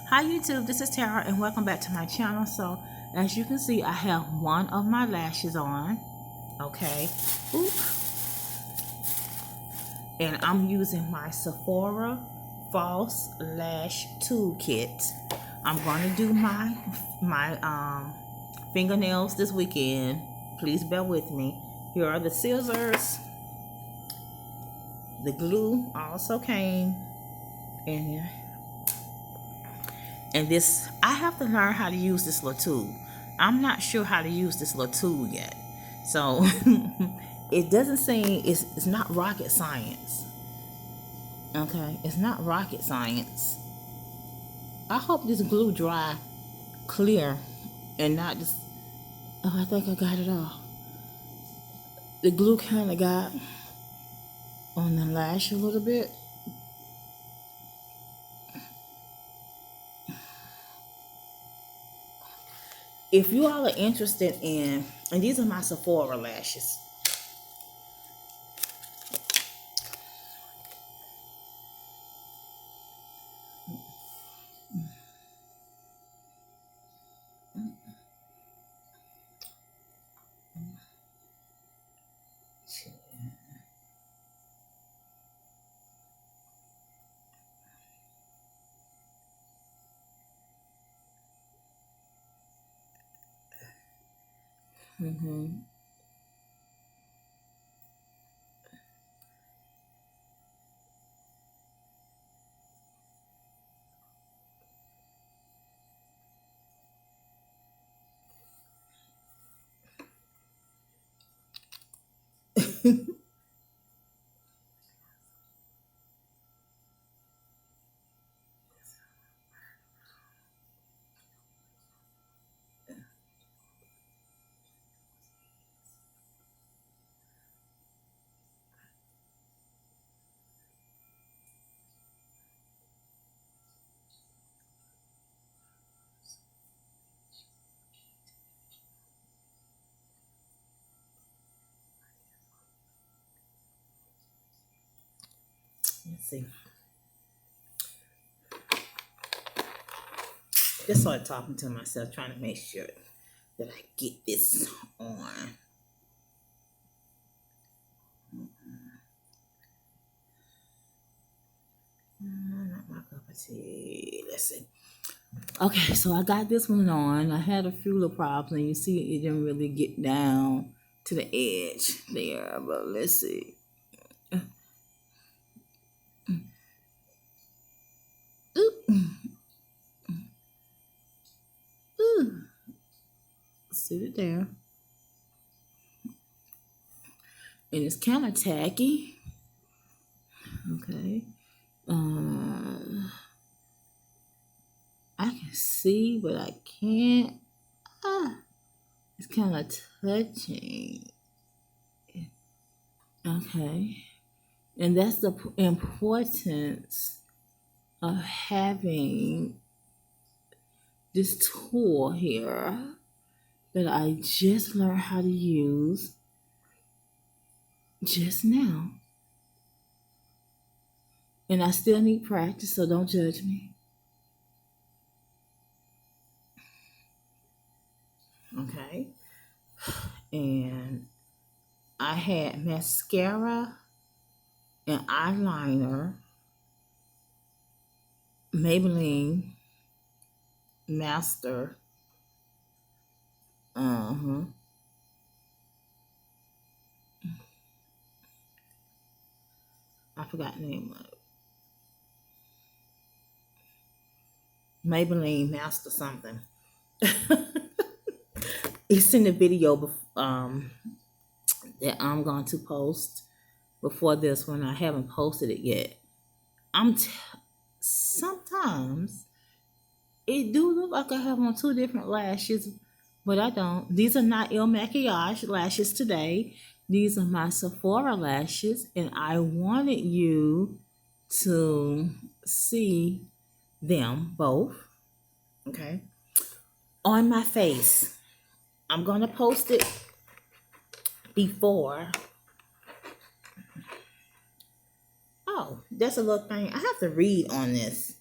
Hi YouTube, this is Tara and welcome back to my channel. So as you can see, I have one of my lashes on. Okay. Oop. And I'm using my Sephora False Lash Toolkit. I'm going to do my fingernails this weekend. Please bear with me. Here are the scissors. The glue also came in here. And this, I have to learn how to use this little tool. I'm not sure how to use this little tool yet. So it doesn't seem, it's not rocket science. Okay, it's not rocket science. I hope this glue dry clear and not just, oh, I think I got it off. The glue kind of got on the lash a little bit. If you all are interested in, and these are my Sephora lashes. Mm-hmm. Let's see. Just started talking to myself, trying to make sure that I get this on. Not my cup of tea. Let's see. Okay, so I got this one on. I had a few little problems, and you see it didn't really get down to the edge there, but let's see. Sit it there. And it's kind of tacky. Okay. I can see, but I can't. It's kind of touching. Okay. And that's the importance of having this tool here that I just learned how to use just now. And I still need practice, so don't judge me. Okay. And I had mascara and eyeliner, Maybelline Master. I forgot the name of it. Maybelline Master something. It's in the video that I'm going to post before this one. I haven't posted it yet. Sometimes it do look like I have on two different lashes, but I don't. These are not Il Makiage lashes today. These are my Sephora lashes, and I wanted you to see them both. Okay. On my face. I'm going to post it before. Oh, that's a little thing. I have to read on this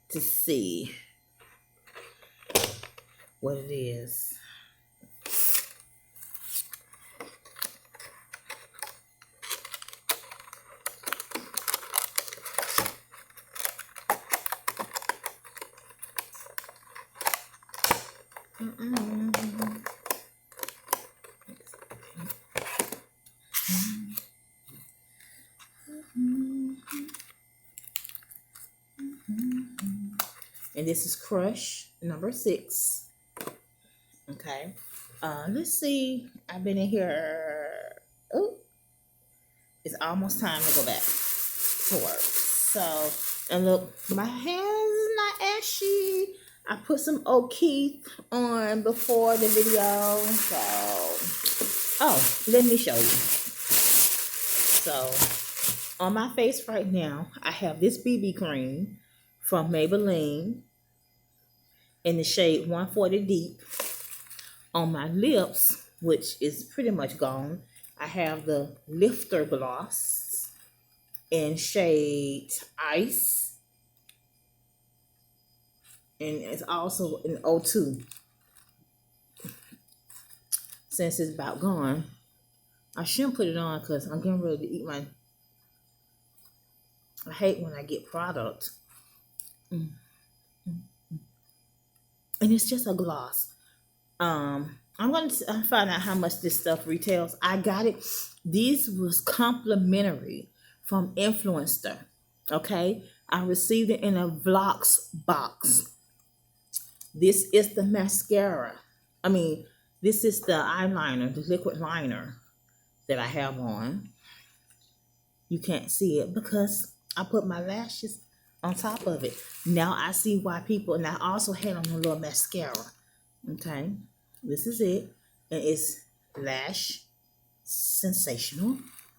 to see. what it is. And this is Crush number 6. Okay. Let's see. I've been in here. Oh, it's almost time to go back to work. So, and look, my hair is not ashy. I put some O'Keefe on before the video. So, oh, let me show you. So, on my face right now, I have this BB cream from Maybelline in the shade 140 Deep. On my lips, which is pretty much gone, I have the Lifter Gloss in shade Ice. And it's also in O2. Since it's about gone, I shouldn't put it on because I'm getting ready to eat my... I hate when I get product. And it's just a gloss. I'm going to find out how much this stuff retails. I got it. This was complimentary from Influencer. Okay. I received it in a Vlogs box. This is the mascara. This is the eyeliner, the liquid liner that I have on. You can't see it because I put my lashes on top of it. Now I see why people, and I also had on a little mascara. Okay, this is it, and it's Lash Sensational,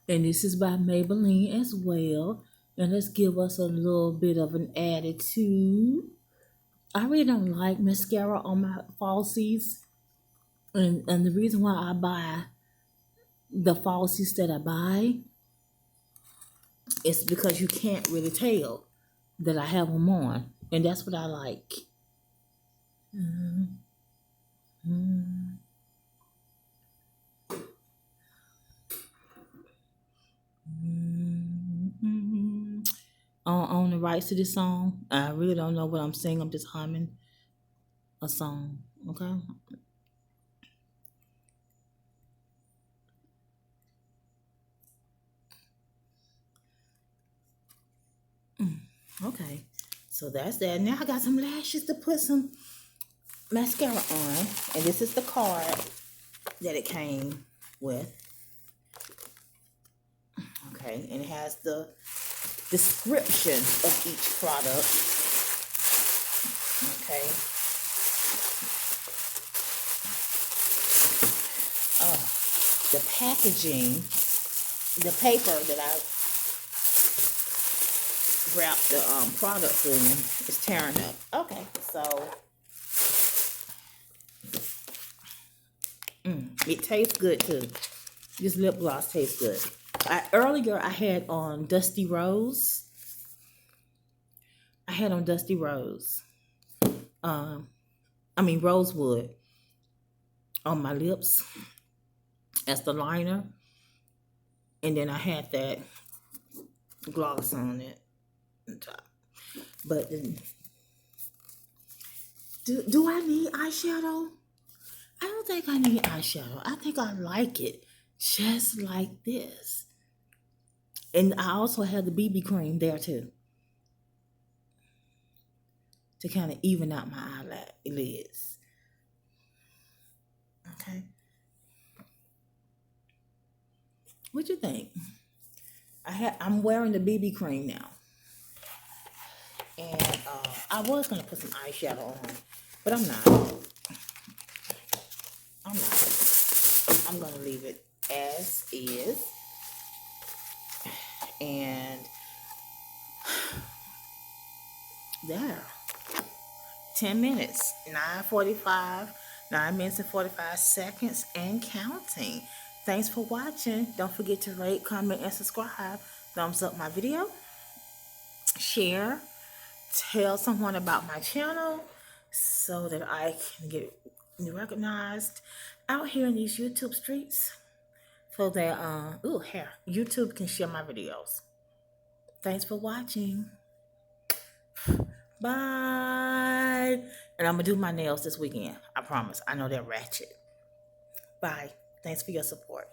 and this is by Maybelline as well. And let's give us a little bit of an attitude. I really don't like mascara on my falsies, and the reason why I buy the falsies that I buy is because you can't really tell that I have them on, and that's what I like. On the rights to this song, I really don't know what I'm singing. I'm just humming a song. Okay. Okay. So that's that. Now I got some lashes to put some mascara on, and this is the card that it came with. Okay, and it has the description of each product. Okay. The packaging, the paper that I wrapped the products in is tearing up. Okay, so it tastes good too. This lip gloss tastes good. Earlier I had on Dusty Rose. Rosewood on my lips as the liner, and then I had that gloss on it on top. But do I need eyeshadow? I don't think I need eyeshadow. I think I like it just like this. And I also have the BB cream there too, to kind of even out my eyelids. Okay. What you think? I'm wearing the BB cream now, and I was gonna put some eyeshadow on, but I'm not. I'm gonna leave it as is, and there. 10 minutes, 9:45, 9 minutes and 45 seconds, and counting. Thanks for watching. Don't forget to rate, comment, and subscribe. Thumbs up my video. Share. Tell someone about my channel so that I can get and recognized out here in these YouTube streets so that YouTube can share my videos. Thanks for watching. Bye. And I'm gonna do my nails this weekend. I promise. I know they're ratchet. Bye. Thanks for your support.